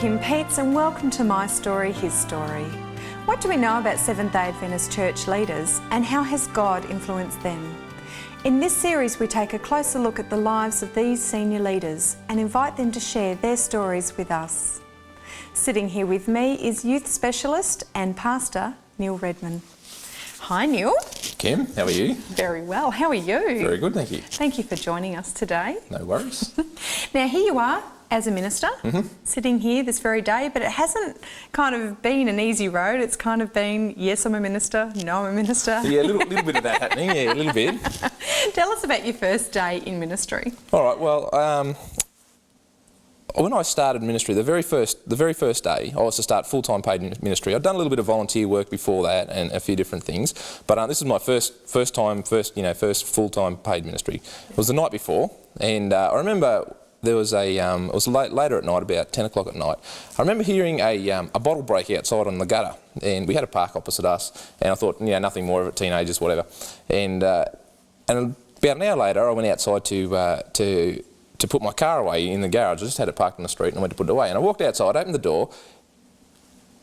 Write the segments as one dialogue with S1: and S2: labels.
S1: Kim Peets and welcome to My Story, His Story. What do we know about Seventh-day Adventist church leaders and how has God influenced them? In this series we take a closer look at the lives of these senior leaders and invite them to share their stories with us. Sitting here with me is youth specialist and pastor Neil Redman. Hi Neil.
S2: Kim, how are you?
S1: Very well, how are you?
S2: Very good, thank you.
S1: Thank you for joining us today.
S2: No worries.
S1: Now here you are as a minister, sitting here this very day, but it hasn't kind of been an easy road. It's kind of been, yes, I'm a minister, no, I'm a minister.
S2: Yeah, a little bit of that happening, yeah, a little bit.
S1: Tell us about your first day in ministry.
S2: All right, well, when I started ministry, the very first day, I was to start full-time paid ministry. I'd done a little bit of volunteer work before that and a few different things, but this is my first full-time paid ministry. It was the night before, and I remember there was it was later at night, about 10 o'clock at night. I remember hearing a bottle break outside on the gutter, and we had a park opposite us, and I thought, nothing more of it, teenagers, whatever. And about an hour later, I went outside to put my car away in the garage. I just had it parked on the street and I went to put it away. And I walked outside, opened the door,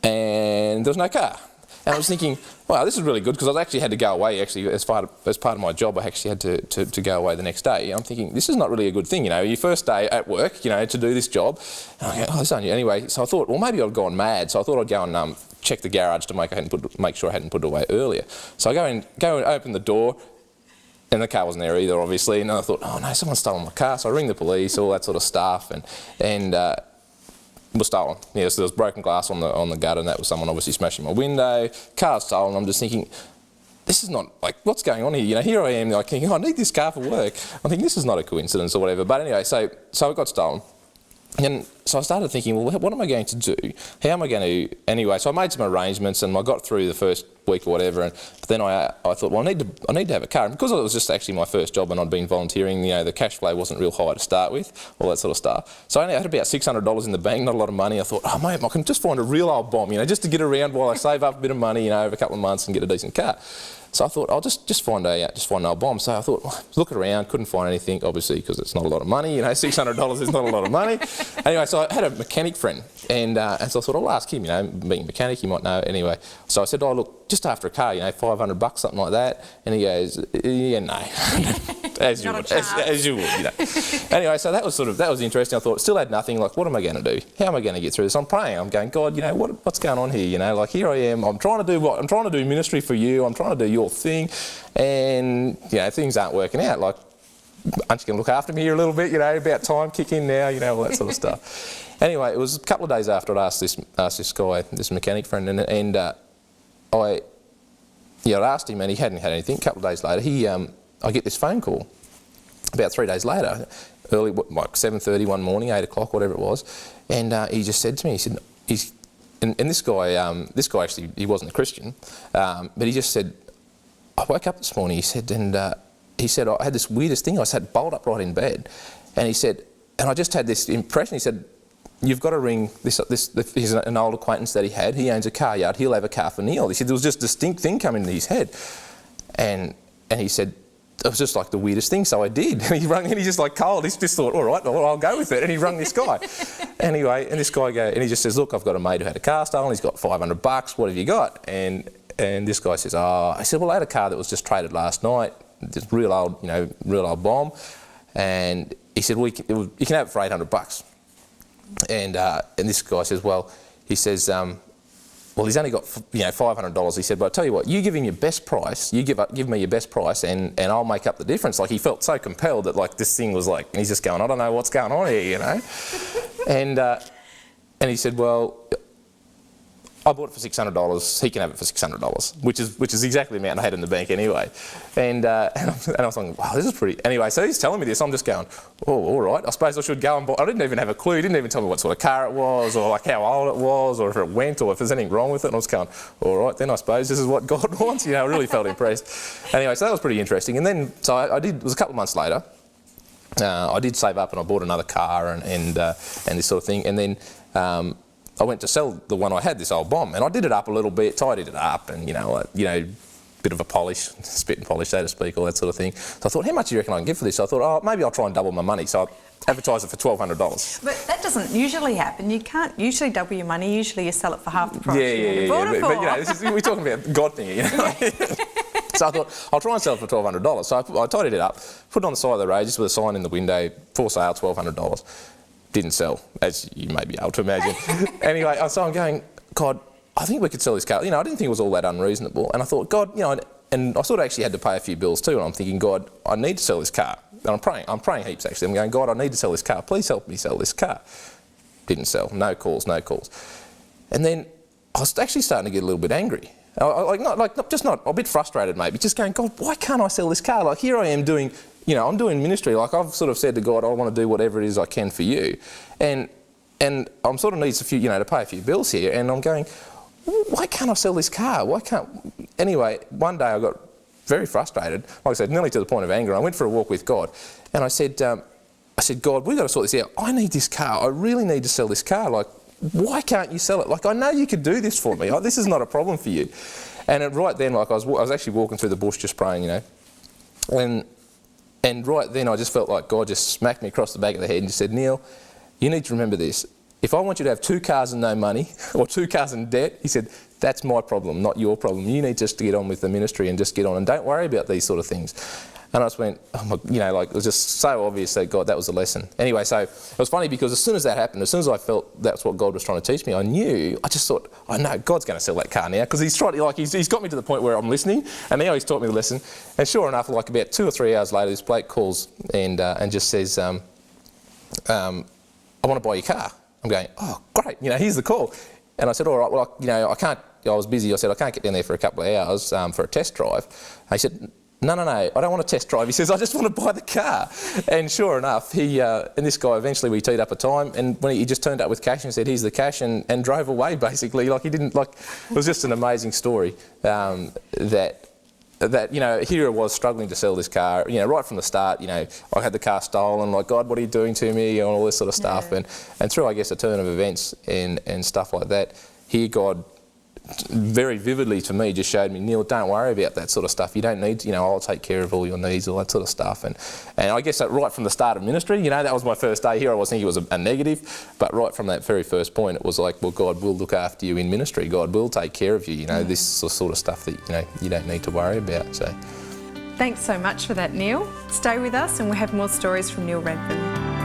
S2: and there was no car. And I was thinking, wow, this is really good, because I actually had to go away, as part of my job. I actually had to go away the next day. And I'm thinking, this is not really a good thing, your first day at work, to do this job. And I go, this only, anyway, so I thought, well, maybe I'd gone mad. So I thought I'd go and check the garage to make sure I hadn't put it away earlier. So I go and open the door, and the car wasn't there either, obviously. And I thought, oh no, someone's stolen my car. So I ring the police, all that sort of stuff, and was stolen. Yeah, so there was broken glass on the gutter, and that was someone obviously smashing my window. Car's stolen. I'm just thinking, this is not, what's going on here? Here I am, thinking, I need this car for work. I'm thinking, this is not a coincidence or whatever. But anyway, so it got stolen. And so I started thinking, well, what am I going to do? How am I going to... Anyway, so I made some arrangements and I got through the first week or whatever, but then I thought, well, I need to have a car. And because it was just actually my first job and I'd been volunteering, the cash flow wasn't real high to start with, all that sort of stuff. So I had about $600 in the bank, not a lot of money. I thought, oh mate, I can just find a real old bomb, just to get around while I save up a bit of money, over a couple of months and get a decent car. So I thought, I'll just find an old bomb. So I thought, looking around, couldn't find anything, obviously, because it's not a lot of money. $600 is not a lot of money. Anyway, so I had a mechanic friend, and so I thought, I'll ask him, being a mechanic, he might know anyway. So I said, oh, look, just after a car, $500, something like that. And he goes, yeah, no. As you would. Anyway, so that was interesting. I thought, still had nothing. What am I going to do? How am I going to get through this? I'm praying. I'm going, God, what's going on here? Here I am. I'm trying to do what? I'm trying to do ministry for you. I'm trying to do your thing, and things aren't working out. Aren't you going to look after me here a little bit? About time, kick in now. All that sort of stuff. Anyway, it was a couple of days after I'd asked this guy, this mechanic friend, and I asked him, and he hadn't had anything. A couple of days later, I get this phone call about 3 days later, early, 7:30 one morning, 8 o'clock, whatever it was, and he just said to me, he said, and this guy actually, he wasn't a Christian, but he just said, I woke up this morning, he said, and he said, I had this weirdest thing, I sat bolt upright in bed, and he said, and I just had this impression, he said, you've got to ring this he's an old acquaintance that he owns a car yard, he'll have a car for Neil. He said, there was just a distinct thing coming into his head, and he said, it was just like the weirdest thing, so I did. And he rung, and he's just cold. He's just thought, all right, well, I'll go with it. And he rung this guy. Anyway, and this guy and he just says, look, I've got a mate who had a car stolen. He's got $500. What have you got? And this guy says, I said, well, I had a car that was just traded last night. This real old bomb. And he said, well, you can have it for $800. And this guy says, well, he says, well, he's only got $500. He said, but I'll tell you what, you give him your best price, you give me your best price, and I'll make up the difference. He felt so compelled that this thing was and he's just going, I don't know what's going on here, and he said, well, I bought it for $600. He can have it for $600, which is exactly the amount I had in the bank anyway. And I was thinking, wow, this is pretty. Anyway, so he's telling me this. I'm just going, oh, all right. I suppose I should go and buy. I didn't even have a clue. He didn't even tell me what sort of car it was, or how old it was, or if it went, or if there's anything wrong with it. And I was going, all right, then I suppose this is what God wants. I really felt impressed. Anyway, so that was pretty interesting. And then, so I did. It was a couple of months later. I did save up and I bought another car and this sort of thing. And then I went to sell the one I had, this old bomb, and I did it up a little bit, tidied it up, and bit of a polish, spit and polish, so to speak, all that sort of thing. So I thought, how much do you reckon I can get for this? So I thought, oh, maybe I'll try and double my money. So I advertised it for $1,200.
S1: But that doesn't usually happen. You can't usually double your money. Usually you sell it for half the price.
S2: Yeah. But you know, we're talking about God thing, you know. So I thought, I'll try and sell it for $1,200. So I tidied it up, put it on the side of the road, just with a sign in the window, for sale, $1,200. Didn't sell, as you may be able to imagine. Anyway, so I'm going, God, I think we could sell this car. You know, I didn't think it was all that unreasonable. And I thought, God, you know, and I sort of actually had to pay a few bills too. And I'm thinking, God, I need to sell this car. And I'm praying heaps actually. I'm going, God, I need to sell this car. Please help me sell this car. Didn't sell. No calls. And then I was actually starting to get a little bit angry. Not a bit frustrated maybe. Just going, God, why can't I sell this car? Like here I am doing, you know, I'm doing ministry. Like I've sort of said to God, I want to do whatever it is I can for you. And I'm sort of needs a few, you know, to pay a few bills here. And I'm going, why can't I sell this car? Anyway, one day I got very frustrated, like I said, nearly to the point of anger. I went for a walk with God and I said, God, we've got to sort this out. I need this car. I really need to sell this car. Like, why can't you sell it? Like, I know you could do this for me. This is not a problem for you. And right then, like I was actually walking through the bush just praying, you know, and right then I just felt like God just smacked me across the back of the head and just said, Neil, you need to remember this. If I want you to have 2 cars and no money, or 2 cars in debt, he said, that's my problem, not your problem. You need just to get on with the ministry and just get on and don't worry about these sort of things. And I just went, oh my, you know, like it was just so obvious that God, that was the lesson. Anyway, so it was funny because as soon as that happened, as soon as I felt that's what God was trying to teach me, I just thought, I know God's going to sell that car now because he's got me to the point where I'm listening, and now he's taught me the lesson. And sure enough, like about 2 or 3 hours later, this bloke calls and just says, I want to buy your car. I'm going, oh, great, you know, here's the call. And I said, all right, well, you know, I was busy. I said, I can't get down there for a couple of hours for a test drive. And he said, no, I don't want a test drive. He says, I just want to buy the car. And sure enough, and this guy, eventually we teed up a time, and when he just turned up with cash and said, here's the cash, and drove away, basically. Like, he didn't, like, it was just an amazing story that, you know, here I was struggling to sell this car, you know, right from the start, you know, I had the car stolen, like, God, what are you doing to me, and all this sort of stuff. Yeah. And through, I guess, a turn of events and stuff like that, here God very vividly to me just showed me, Neil, don't worry about that sort of stuff. You don't need to, you know, I'll take care of all your needs, all that sort of stuff. And I guess that right from the start of ministry, you know, that was my first day here. I was thinking it was a negative, but right from that very first point, it was like, well, God will look after you in ministry. God will take care of you. You know, this is the sort of stuff that, you know, you don't need to worry about. So,
S1: thanks so much for that, Neil. Stay with us and we'll have more stories from Neil Redman.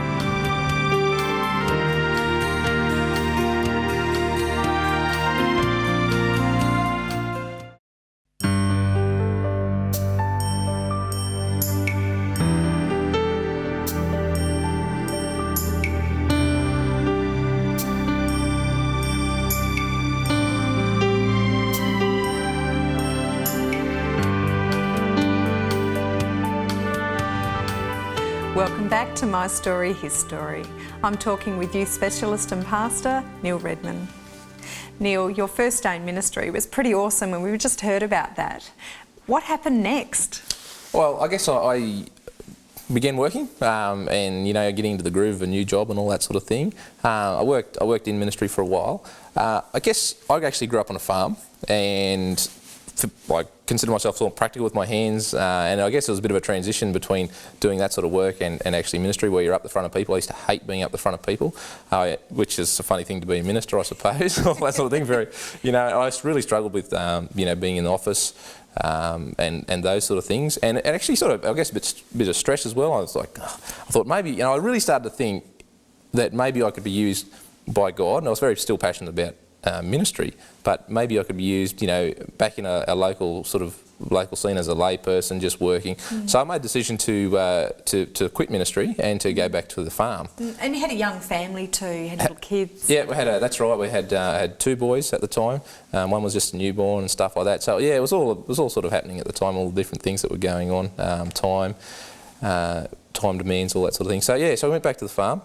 S1: Welcome back to My Story, His Story. I'm talking with youth specialist and pastor, Neil Redman. Neil, your first day in ministry was pretty awesome and we've just heard about that. What happened next?
S2: Well, I guess I began working and, you know, getting into the groove of a new job and all that sort of thing. I worked in ministry for a while. I guess I actually grew up on a farm and I consider myself sort of practical with my hands, and I guess it was a bit of a transition between doing that sort of work and actually ministry where you're up the front of people. I used to hate being up the front of people, which is a funny thing to be a minister, I suppose, all that sort of thing. Very, you know, I really struggled with, you know, being in the office and those sort of things, and it actually sort of, I guess, a bit of stress as well. I was like, I thought maybe, you know, I really started to think that maybe I could be used by God, and I was very still passionate about ministry, but maybe I could be used, you know, back in a local scene as a lay person, just working. So I made a decision to quit ministry and to go back to the farm.
S1: And you had a young family too. You had little kids.
S2: Yeah, that's right. We had 2 boys at the time. One was just a newborn and stuff like that. So yeah, it was all sort of happening at the time. All the different things that were going on. Time demands, all that sort of thing. So yeah, so I went back to the farm.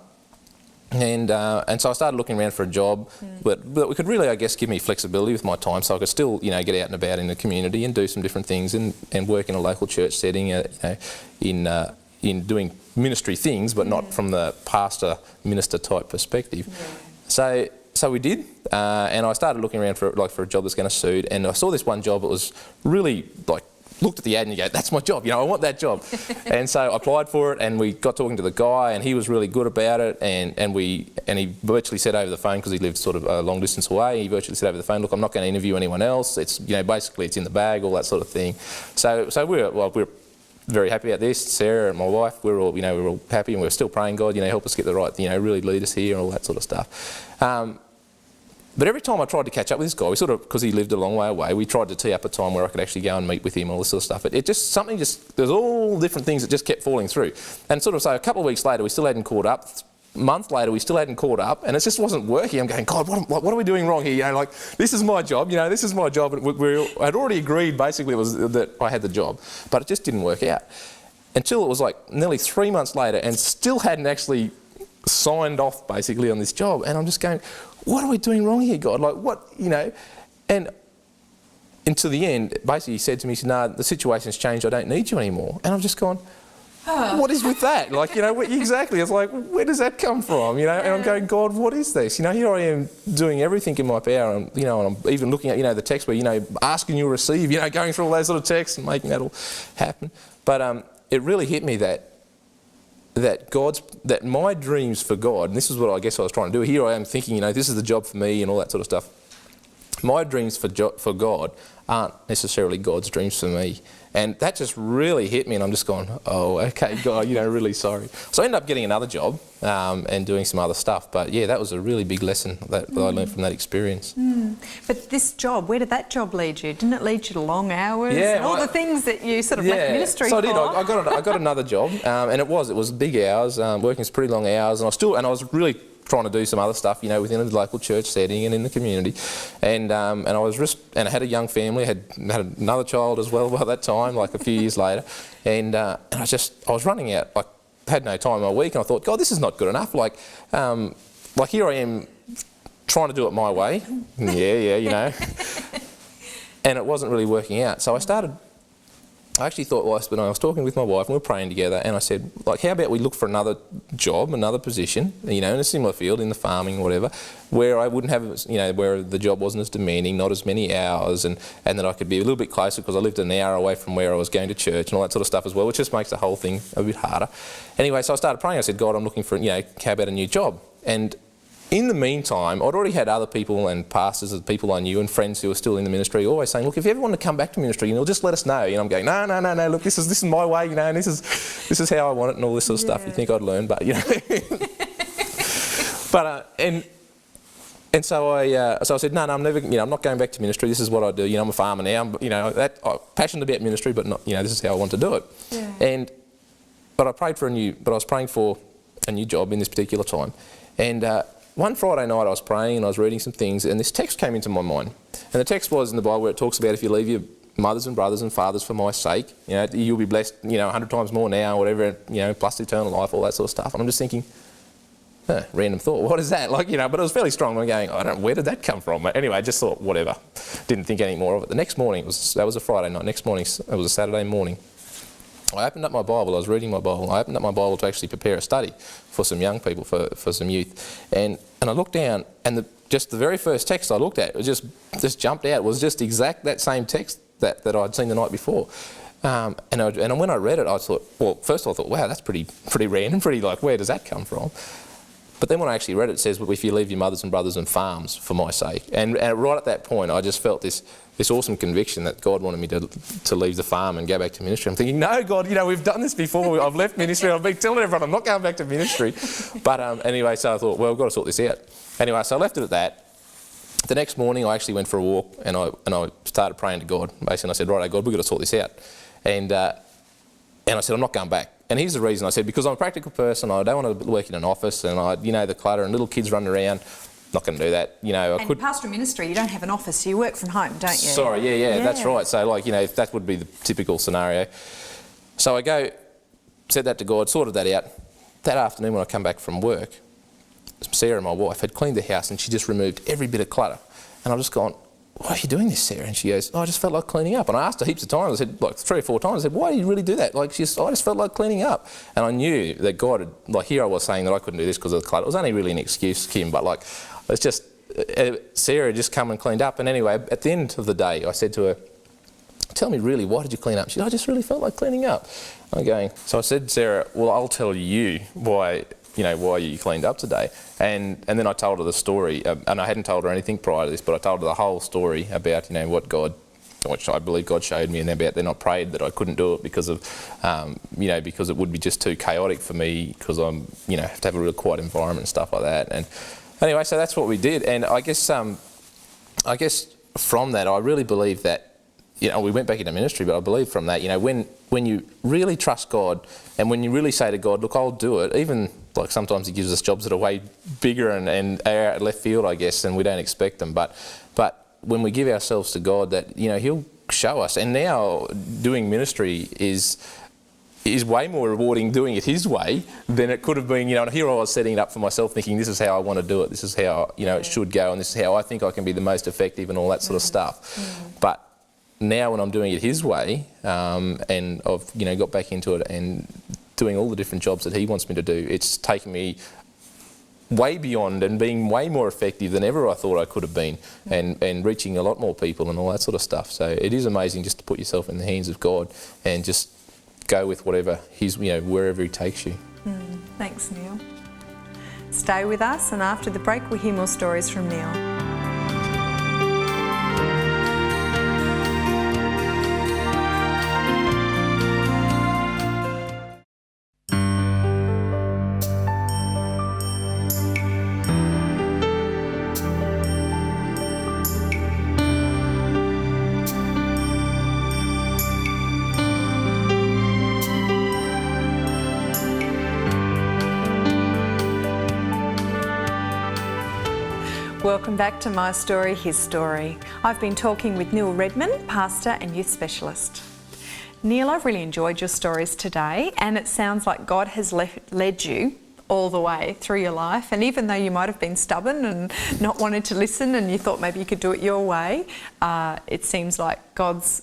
S2: And so I started looking around for a job but we could really, I guess, give me flexibility with my time, so I could still, you know, get out and about in the community and do some different things and work in a local church setting, you know, in doing ministry things, but not from the pastor minister type perspective. So so we did, and I started looking around for a job that's going to suit, and I saw this one job that was really like, looked at the ad and you go, that's my job, you know, I want that job. And so I applied for it, and we got talking to the guy, and he was really good about it, and he virtually said over the phone, because he lived sort of a long distance away, he virtually said over the phone, look, I'm not going to interview anyone else, it's, you know, basically it's in the bag, all that sort of thing. So we're very happy about this. Sarah and my wife, we're all happy, and we're still praying, God, you know, help us get the right, you know, really lead us here and all that sort of stuff. But every time I tried to catch up with this guy, we sort of, because he lived a long way away, we tried to tee up a time where I could actually go and meet with him and all this sort of stuff. There's all different things that just kept falling through. And sort of, so a couple of weeks later, we still hadn't caught up. A month later, we still hadn't caught up, and it just wasn't working. I'm going, God, what are we doing wrong here? You know, like, this is my job, you know, this is my job. And I'd already agreed, basically, that I had the job, but it just didn't work out. Until it was like nearly 3 months later, and still hadn't actually signed off, basically, on this job. And I'm just going, what are we doing wrong here, God? Like, what, you know? And to the end, basically he said to me, he said, no, the situation's changed, I don't need you anymore. And I've just gone, what is with that? Like, you know, exactly. It's like, where does that come from? You know, and I'm going, God, what is this? You know, here I am doing everything in my power, and, you know, and I'm even looking at, you know, the text where, you know, asking you receive, you know, going through all those sort of texts and making that all happen. But it really hit me that my dreams for God, and this is what I guess I was trying to do. Here I am thinking, you know, this is the job for me and all that sort of stuff. My dreams for God aren't necessarily God's dreams for me. And that just really hit me, and I'm just going, oh, okay, God, you know, really sorry. So I ended up getting another job and doing some other stuff. But yeah, that was a really big lesson that I learned from that experience.
S1: But this job, where did that job lead you? Didn't it lead you to long hours?
S2: Yeah,
S1: and all the things that you sort of left ministry
S2: so
S1: for?
S2: I did. I got another job, and it was big hours, working some pretty long hours, and I was really trying to do some other stuff, you know, within a local church setting and in the community, and I I had a young family, had another child as well by that time, like a few years later, and I was running out, like, had no time in my week, and I thought, God, this is not good enough. Like here I am trying to do it my way, you know, and it wasn't really working out. So I actually thought, when I was talking with my wife and we were praying together, and I said, like, how about we look for another job, another position, you know, in a similar field, in the farming or whatever, where I wouldn't have, you know, where the job wasn't as demanding, not as many hours, and that I could be a little bit closer, because I lived an hour away from where I was going to church and all that sort of stuff as well, which just makes the whole thing a bit harder. Anyway, so I started praying. I said, God, I'm looking for, you know, how about a new job? And in the meantime, I'd already had other people and pastors and people I knew and friends who were still in the ministry always saying, look, if you ever want to come back to ministry, you know, just let us know. You know, I'm going, no, look, this is my way, you know, and this is how I want it and all this sort of stuff. You think I'd learn, but, you know. But, and so I said, no, I'm never, you know, I'm not going back to ministry. This is what I do. You know, I'm a farmer now. I'm, you know, I'm passionate about ministry, but not, you know, this is how I want to do it. Yeah. But I was praying for a new job in this particular time. And one Friday night I was praying and I was reading some things, and this text came into my mind. And the text was in the Bible where it talks about, if you leave your mothers and brothers and fathers for my sake, you know, you'll be blessed, you know, 100 times more now, whatever, you know, plus eternal life, all that sort of stuff. And I'm just thinking, random thought, what is that? Like, you know, but it was fairly strong. I'm going, I don't know, where did that come from? But anyway, I just thought, whatever. Didn't think any more of it. The next morning, that was a Friday night. Next morning, it was a Saturday morning. I opened up my Bible. I was reading my Bible. I opened up my Bible to actually prepare a study for some young people, for some youth. And I looked down, and just the very first text I looked at, it just jumped out. It was just that same text that I'd seen the night before. And when I read it, I thought, well, first of all, I thought, wow, that's pretty random, like, where does that come from? But then when I actually read it, it says, well, if you leave your mothers and brothers and farms for my sake. And right at that point, I just felt this awesome conviction that God wanted me to leave the farm and go back to ministry. I'm thinking, no, God, you know, we've done this before. I've left ministry. I've been telling everyone I'm not going back to ministry. But anyway, so I thought, well, I've got to sort this out. Anyway, so I left it at that. The next morning, I actually went for a walk, and I started praying to God. Basically, I said, right, God, we've got to sort this out. And I said, I'm not going back. And here's the reason. I said, because I'm a practical person, I don't want to work in an office, and you know, the clutter and little kids running around. Not going to do that, you know.
S1: And pastoral ministry, you don't have an office, so you work from home, don't you?
S2: Sorry, yeah, that's right. So, like, you know, that would be the typical scenario. So I said that to God, sorted that out. That afternoon when I come back from work, Sarah, my wife, had cleaned the house, and she just removed every bit of clutter. And I've just gone, why are you doing this, Sarah? And she goes, I just felt like cleaning up. And I asked her heaps of times. I said, like 3 or 4 times, I said, why do you really do that? Like, I just felt like cleaning up. And I knew that God had, like, here I was saying that I couldn't do this because of the clutter. It was only really an excuse, Kim, but like, it's just, Sarah had just come and cleaned up. And anyway, at the end of the day, I said to her, tell me really, why did you clean up? She said, I just really felt like cleaning up. So I said to Sarah, well, I'll tell you why you cleaned up today. And then I told her the story, and I hadn't told her anything prior to this, but I told her the whole story about, which I believe God showed me, and about then I prayed that I couldn't do it because of, because it would be just too chaotic for me, because I'm, have to have a real quiet environment and stuff like that. And anyway, so that's what we did. And I guess from that, I really believe that, we went back into ministry, but I believe from that, when you really trust God, and when you really say to God, look, I'll do it, even like sometimes He gives us jobs that are way bigger and are out left field, I guess, and we don't expect them. But when we give ourselves to God, that He'll show us. And now doing ministry is way more rewarding doing it His way than it could have been. And here I was setting it up for myself, thinking this is how I want to do it, this is how it should go, and this is how I think I can be the most effective and all that sort of stuff. But now when I'm doing it His way, and I've got back into it and doing all the different jobs that He wants me to do, it's taken me way beyond and being way more effective than ever I thought I could have been, and reaching a lot more people and all that sort of stuff. So it is amazing just to put yourself in the hands of God and just go with whatever wherever He takes you.
S1: Thanks, Neil. Stay with us, and after the break we'll hear more stories from Neil. Welcome back to My Story, His Story. I've been talking with Neil Redman, pastor and youth specialist. Neil, I've really enjoyed your stories today, and it sounds like God has led you all the way through your life. And even though you might have been stubborn and not wanted to listen, and you thought maybe you could do it your way, it seems like God's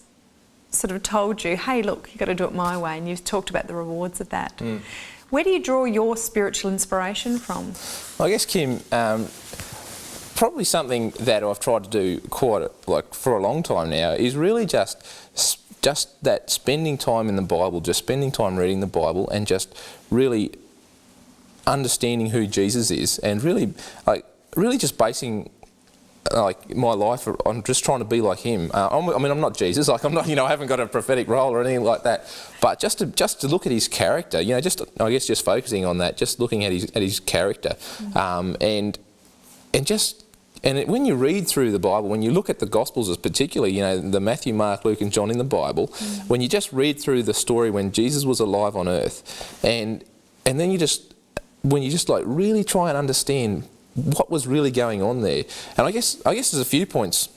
S1: sort of told you, hey, look, you've got to do it my way, and you've talked about the rewards of that. Where do you draw your spiritual inspiration from?
S2: I guess, Kim, probably something that I've tried to do for a long time now is really just that spending time in the Bible, just spending time reading the Bible, and just really understanding who Jesus is, and really just basing my life on just trying to be like Him. I'm not Jesus, I'm not, I haven't got a prophetic role or anything like that, but just to look at His character, just focusing on that, just looking at his character, and when you read through the Bible, when you look at the Gospels, particularly, the Matthew, Mark, Luke and John in the Bible, when you just read through the story when Jesus was alive on earth, and then when you just really try and understand what was really going on there. And I guess there's a few points,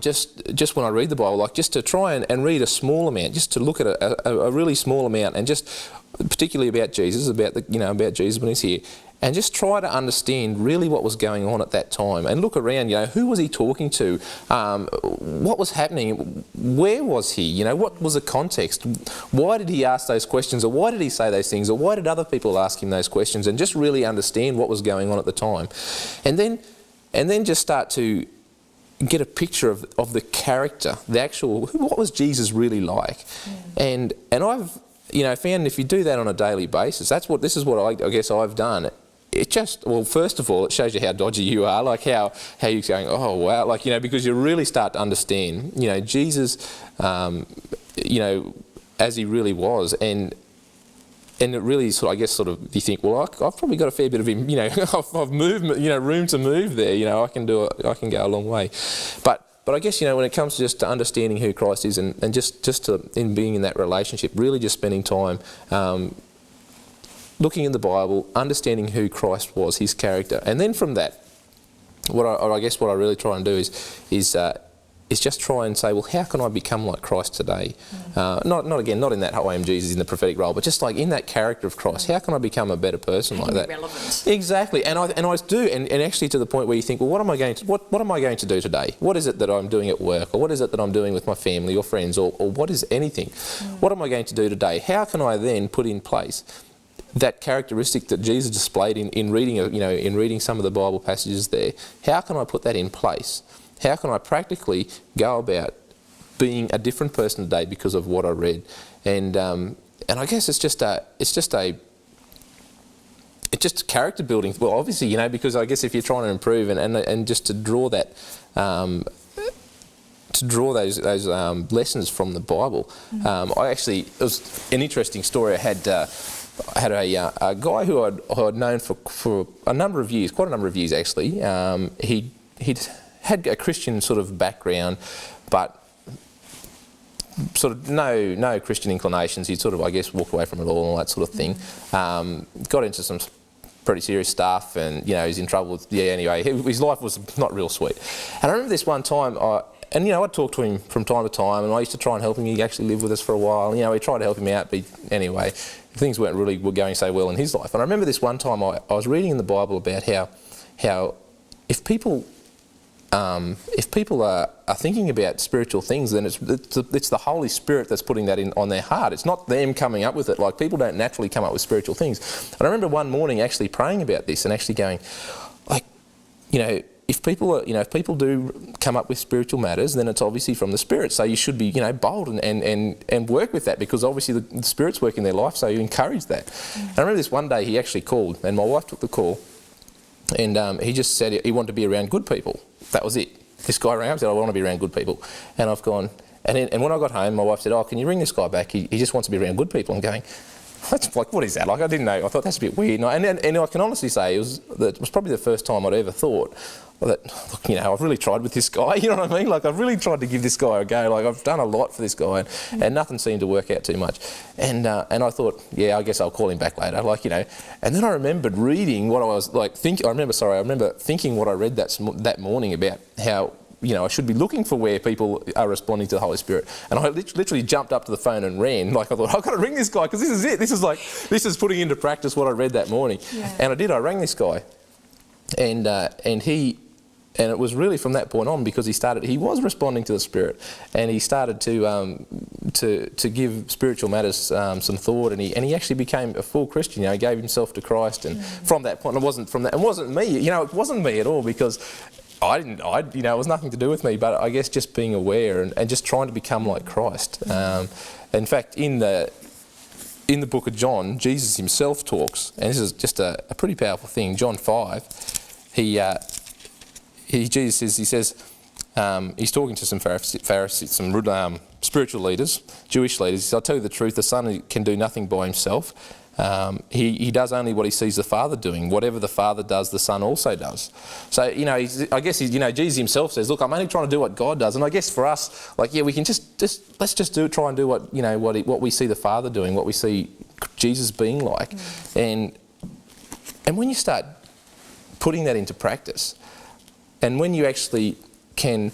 S2: just when I read the Bible, just to try and read a small amount, just to look at a really small amount, and just particularly about Jesus, about Jesus when He's here, and just try to understand really what was going on at that time, and look around, who was He talking to, what was happening, where was He, what was the context, why did He ask those questions, or why did He say those things, or why did other people ask Him those questions, and just really understand what was going on at the time. And then just start to get a picture of the character, what was Jesus really like. And I've found if you do that on a daily basis, this is what I guess I've done. It just, first of all, it shows you how dodgy you are, how you're going, oh wow, because you really start to understand, Jesus, as He really was, and it really you think, well, I've probably got a fair bit of Him, I've moved, room to move there, I can go a long way, but I guess, when it comes to understanding who Christ is, and just in being in that relationship, really just spending time looking in the Bible, understanding who Christ was, His character, and then from that, what I really try and do is just try and say, well, how can I become like Christ today? Not in that I am Jesus in the prophetic role, but just in that character of Christ. How can I become a better person like that?
S1: Relevant.
S2: Exactly, and I do, and actually to the point where you think, well, what am I going to do today? What is it that I'm doing at work, or what is it that I'm doing with my family or friends, or what is anything? What am I going to do today? How can I then put in place that characteristic that Jesus displayed in reading, in reading some of the Bible passages there, how can I put that in place? How can I practically go about being a different person today because of what I read? And I guess it's just a character building. Well, obviously, because I guess if you're trying to improve and just to draw that. To draw those lessons from the Bible, it was an interesting story. I had a guy who I'd known for a number of years, quite a number of years actually. He'd had a Christian sort of background, but sort of no Christian inclinations. He'd sort of, I guess, walked away from it all and that sort of thing. Got into some pretty serious stuff, and he's in trouble with, anyway, his life was not real sweet. And I remember this one time, I'd talk to him from time to time, and I used to try and help him. He actually lived with us for a while. We tried to help him out, but anyway, things were going so well in his life. And I remember this one time I was reading in the Bible about how if people are thinking about spiritual things, then it's the Holy Spirit that's putting that on their heart. It's not them coming up with it. Like, people don't naturally come up with spiritual things. And I remember one morning actually praying about this and actually going, like, if people do come up with spiritual matters, then it's obviously from the Spirit. So you should be, bold and work with that, because obviously the Spirit's working their life, so you encourage that. And I remember this one day he actually called, and my wife took the call, and he just said he wanted to be around good people. That was it. This guy rang up and said, I want to be around good people. And I've gone, and when I got home, my wife said, can you ring this guy back? He just wants to be around good people. I'm going, that's like, what is that? Like, I didn't know. I thought that's a bit weird. And I can honestly say it was probably the first time I'd ever thought that, look, I've really tried with this guy. You know what I mean? Like, I've really tried to give this guy a go. Like, I've done a lot for this guy, and nothing seemed to work out too much. And I thought, I guess I'll call him back later. Like, And then I remembered reading what I was like thinking. I remember thinking what I read that morning about how, I should be looking for where people are responding to the Holy Spirit. And I literally jumped up to the phone and ran. Like, I thought, I've got to ring this guy, because this is it. This is putting into practice what I read that morning. Yeah. And I did. I rang this guy, and it was really from that point on, because he was responding to the Spirit, and he started to give spiritual matters some thought, and he actually became a full Christian. He gave himself to Christ, and from that point, it wasn't me. It wasn't me at all, because it was nothing to do with me, but I guess just being aware and just trying to become like Christ. In fact, in the book of John, Jesus himself talks, and this is just a pretty powerful thing. John 5, Jesus says, he's talking to some Pharisees, some spiritual leaders, Jewish leaders. He says, I'll tell you the truth, the Son can do nothing by himself. He does only what he sees the Father doing. Whatever the Father does, the Son also does. So, I guess, Jesus himself says, look, I'm only trying to do what God does. And I guess for us, like, we can let's just try and do what, what we see the Father doing, what we see Jesus being like. And when you start putting that into practice, and when you actually can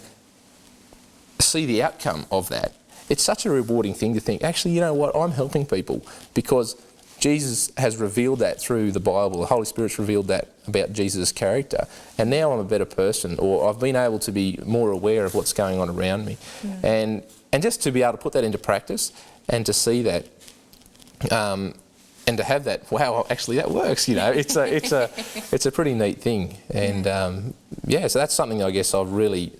S2: see the outcome of that, it's such a rewarding thing to think, actually, you know what, I'm helping people, because Jesus has revealed that through the Bible. The Holy Spirit's revealed that about Jesus' character. And now I'm a better person, or I've been able to be more aware of what's going on around me. And just to be able to put that into practice and to see that, and to have that, wow, actually that works, it's a pretty neat thing. And so that's something I guess I've really,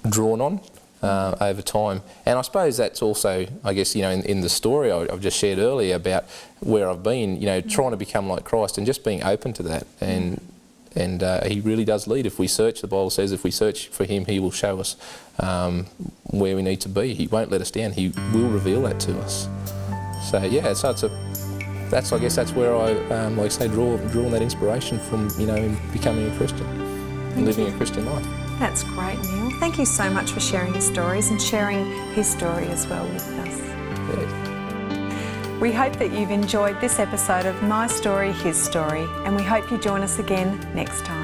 S2: drawn on over time. And I suppose that's also, I guess, in the story I've just shared earlier about where I've been, trying to become like Christ and just being open to that. And he really does lead. If we search, the Bible says, if we search for him, he will show us where we need to be. He won't let us down. He will reveal that to us. So I guess that's where I, drawing that inspiration from, becoming a Christian and living a Christian life.
S1: That's great, Neil. Thank you so much for sharing your stories and sharing his story as well with us.
S2: Yeah.
S1: We hope that you've enjoyed this episode of My Story, His Story, and we hope you join us again next time.